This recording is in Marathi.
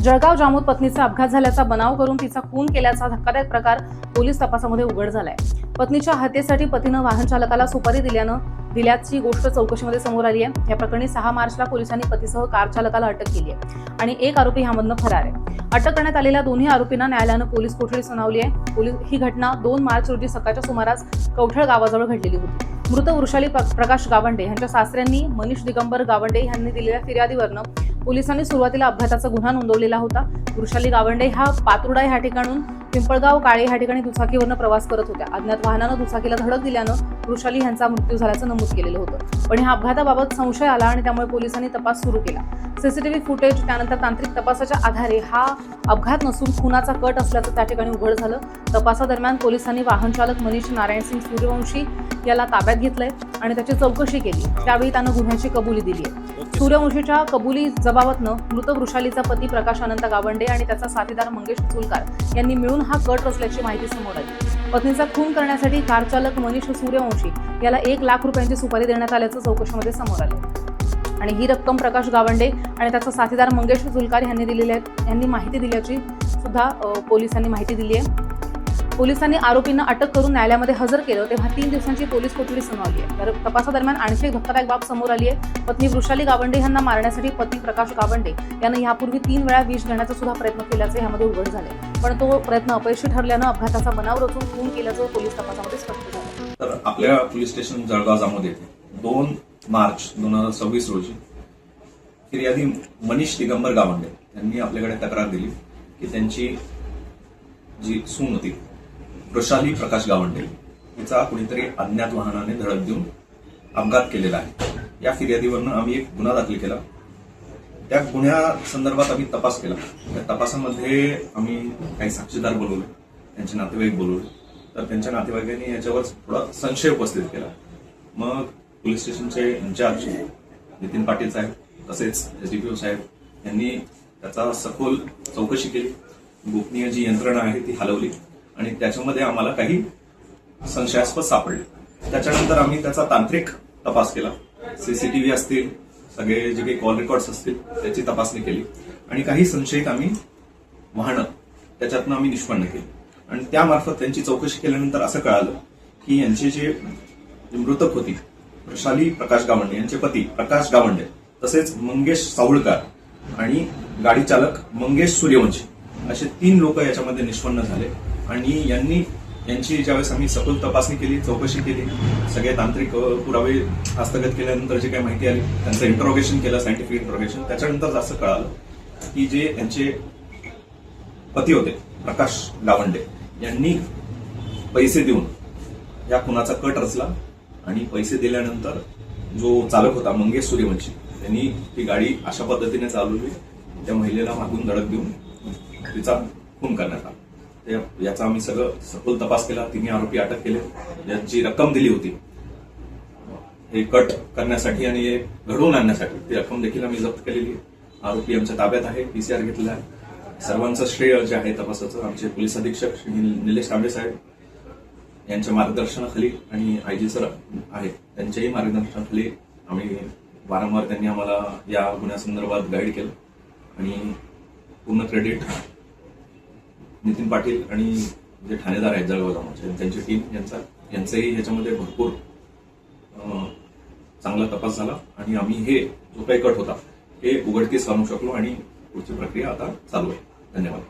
जळगाव जामोद पत्नीचा अपघात झाल्याचा बनाव करून तिचा खून केल्याचा धक्कादायक प्रकार पोलीस तपासामध्ये उघड झालाय। पत्नीच्या हत्येसाठी पतीनं वाहन चालकाला सुपारी दिल्याची गोष्ट चौकशीमध्ये समोर आली आहे। या प्रकरणी 6 मार्चला पोलिसांनी पतीसह कार चालकाला अटक केली आहे आणि एक आरोपी ह्यामधनं फरार आहे। अटक करण्यात आलेल्या दोन्ही आरोपींना न्यायालयानं पोलीस कोठडी सुनावली आहे। ही घटना 2 मार्च रोजी सकाळच्या सुमारास कवठळ गावाजवळ घडलेली होती। मृत वृषाली प्रकाश गावंडे यांच्या सासऱ्यांनी मनीष दिगंबर गावंडे यांनी दिलेल्या फिर्यादीवरनं पोलिसांनी सुरुवातीला अपघाताचा गुन्हा नोंदवलेला होता। वृषाली गावंडे हा पातुर्डा या ठिकाणून पिंपळगाव काळे या ठिकाणी दुचाकीवरनं प्रवास करत होत्या। अज्ञात वाहनानं दुचाकीला धडक दिल्यानं वृषाली यांचा मृत्यू झाल्याचं नमूद केलेलं होतं, पण ह्या अपघाताबाबत संशय आला आणि त्यामुळे पोलिसांनी तपास सुरू केला। सीसीटीव्ही फुटेज त्यानंतर तांत्रिक तपासाच्या आधारे हा अपघात नसून खुनाचा कट असल्याचं त्या ठिकाणी उघड झालं। तपासादरम्यान पोलिसांनी वाहन चालक मनीष नारायणसिंग सूर्यवंशी याला ताब्यात घेतलंय आणि त्याची चौकशी केली। त्यावेळी त्यानं गुन्ह्याची कबुली दिली आहे। सूर्यवंशीच्या कबुली जबाबातनं मृत वृषालीचा पती प्रकाश अनंत गावंडे आणि त्याचा साथीदार मंगेश चुलकार यांनी मिळून हा कट रचल्याची माहिती समोर आली। पत्नीचा खून करण्यासाठी कार चालक मनीष सूर्यवंशी याला 1 लाख रुपयांची सुपारी देण्यात आल्याचं चौकशीमध्ये समोर आलं आणि ही रक्कम प्रकाश गावंडे आणि त्याचा साथीदार मंगेश चुलकार यांनी माहिती दिल्याची सुद्धा पोलिसांनी माहिती दिली आहे। पोलिसांनी आरोपींना अटक करून न्यायालयामध्ये हजर केलं तेव्हा 3 दिवसांची पोलीस कोठडी सुनावली आहे। तर तपासादरम्यान आणखी एक धक्कादायक बाब समोर आली आहे। पत्नी वृषाली गावंडे यांना मारण्यासाठी पती प्रकाश गावंडे यानं यापूर्वी 3 वेळा विष देण्याचा सुद्धा प्रयत्न केल्याचे यामध्ये उघड झाले, पण तो प्रयत्न अपयशी ठरल्यानं अपघाताचा बनाव रचून खून केल्याचं पोलीस तपासामध्ये स्पष्ट झालं। तर आपल्या पोलीस स्टेशन जळगाव जामोद येथे 2 मार्च 2026 रोजी फिर्यादी मनीष दिगंबर गावंडे यांनी आपल्याकडे तक्रार दिली की त्यांची जी सून होती वृषाली प्रकाश गावंडे हिचा कुणीतरी अज्ञात वाहनाने धडक देऊन अपघात केलेला आहे। या फिर्यादीवरनं आम्ही एक गुन्हा दाखल केला। त्या गुन्ह्या संदर्भात आम्ही तपास केला। त्या तपासामध्ये आम्ही काही साक्षीदार बोलवले, त्यांचे नातेवाईक बोलवले, तर त्यांच्या नातेवाईकांनी याच्यावर थोडा संशय उपस्थित केला। मग पोलीस स्टेशनचे इन्चार्ज नितीन पाटील साहेब तसेच एसडीपीओ साहेब यांनी त्याचा सखोल चौकशी केली। गोपनीय जी यंत्रणा आहे ती हलवली आणि त्याच्यामध्ये आम्हाला काही संशयास्पद सापडले। त्याच्यानंतर आम्ही त्याचा तांत्रिक तपास केला। सीसीटीव्ही असतील, सगळे जे काही कॉल रेकॉर्ड्स असतील त्याची तपासणी केली आणि काही संशयित आम्ही वाहनं त्याच्यातनं आम्ही निष्पन्न केली आणि त्यामार्फत त्यांची चौकशी केल्यानंतर असं कळालं की यांची जे मृतक होती वृषाली प्रकाश गावंडे यांचे पती प्रकाश गावंडे तसेच मंगेश सावळकर आणि गाडी चालक मंगेश सूर्यवंशी असे 3 लोक याच्यामध्ये निष्पन्न झाले आणि यांची ज्यावेळेस आम्ही सखोल तपासणी केली, चौकशी केली, सगळे तांत्रिक पुरावे हस्तगत केल्यानंतर जे काही माहिती आली त्यांचं इंट्रोगेशन केलं, सायंटिफिक इंट्रोगेशन, त्याच्यानंतर असं कळालं की जे यांचे पती होते प्रकाश गावंडे यांनी पैसे देऊन या खुनाचा कट रचला आणि पैसे दिल्यानंतर जो चालक होता मंगेश सूर्यवंशी त्यांनी ती गाडी अशा पद्धतीने चालवली त्या महिलेला मागून धडक देऊन तिचा खून करण्यात आला। याचा आम्ही सगळं सखोल तपास केला। 3 आरोपी अटक केले। याची रक्कम दिली होती हे कट करण्यासाठी आणि घडवून आणण्यासाठी, ती रक्कम देखील आम्ही जप्त केलेली आहे। आरोपी आमच्या ताब्यात आहे, पीसीआर घेतलेला आहे। सर्वांचं श्रेय जे आहे तपासाचं आमचे पोलीस अधीक्षक श्री निलेश तांबे साहेब यांच्या मार्गदर्शनाखाली आणि आयजी सर आहेत त्यांच्याही मार्गदर्शनाखाली आम्ही वारंवार त्यांनी आम्हाला या गुन्ह्यासंदर्भात गाईड केलं आणि पूर्ण क्रेडिट नितीन पाटील आणि जे ठाणेदार आहेत जळगाव जामोदचे त्यांची टीम यांचाही ह्याच्यामध्ये भरपूर चांगला तपास झाला आणि आम्ही हे जो काही कट होता हे उघडकीस आणू शकलो आणि पुढची प्रक्रिया आता चालू आहे। धन्यवाद।